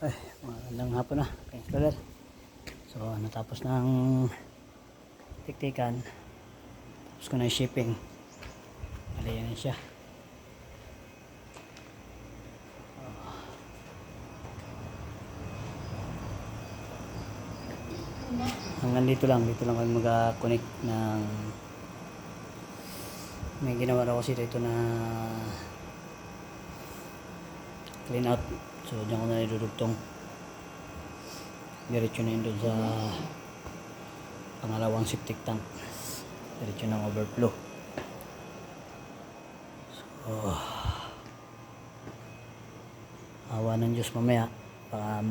Ay, magandang hapon na kay installer. So natapos ng tiktikan, tapos ko na yung shipping. Mali na siya. Hanggang dito lang kami mag-connect ng may ginawa na kasi dito na clean out. So diyan ko na idudugtong. Diretso na yun doon sa pangalawang septic tank. Diretso ng overflow. So awa ng Diyos mamaya baka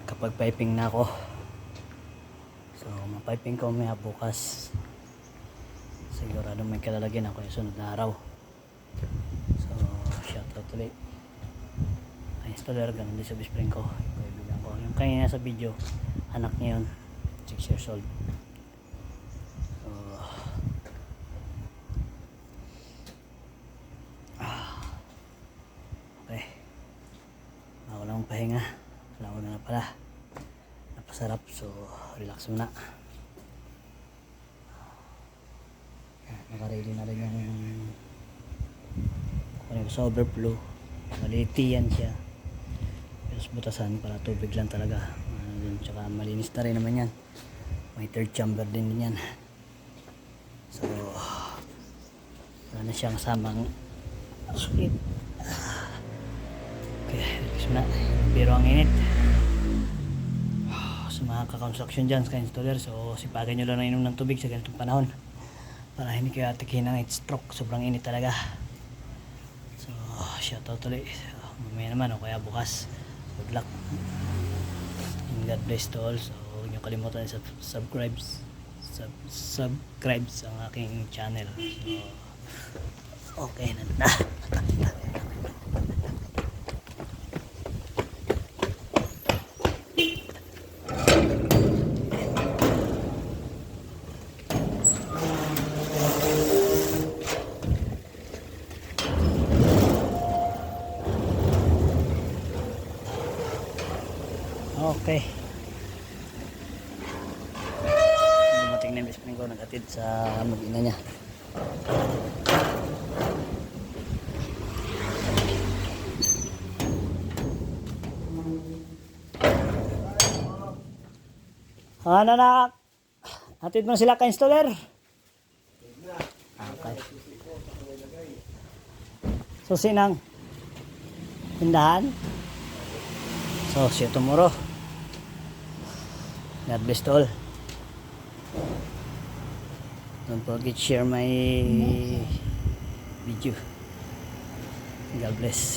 kapag piping na ako. So mapiping ko mamaya bukas. Sigurado may kalalagyan ako yung sunod na araw. So shoutout ulit ay installer, ganun din sa best friend ko, kaibigan ko. Yung kanina sa video, anak niya yun, 6 years old. So okay, ako lang pahinga, wala ko na pala, napasarap. So relax muna. Naka-ready na rin yung sa overflow. Maliti yan siya, tapos butasan para tubig lang talaga. Tsaka malinis na rin naman yan, may third chamber din yan. So wala na siyang kasamang sulit. Okay, relax muna. Pero ang init sa mga ka-construction dyan sa installer. So sipagan nyo lang na inom ng tubig sa ganitong panahon para hindi kayo atikin ng heat stroke. Sobrang init talaga. So shoutout ulit. Mamaya naman o kaya bukas. Good luck and God bless to all. So huwag nyo kalimutan subscribe ang aking channel. So okay na. Okay. Dumating na yung best friend ko, nag-atid sa mag-ina niya. Ano na? Atid mo na sila ka-installer? Okay. So sinang tindahan? So see you tomorrow. God bless to all. Don't forget to share my video. God bless.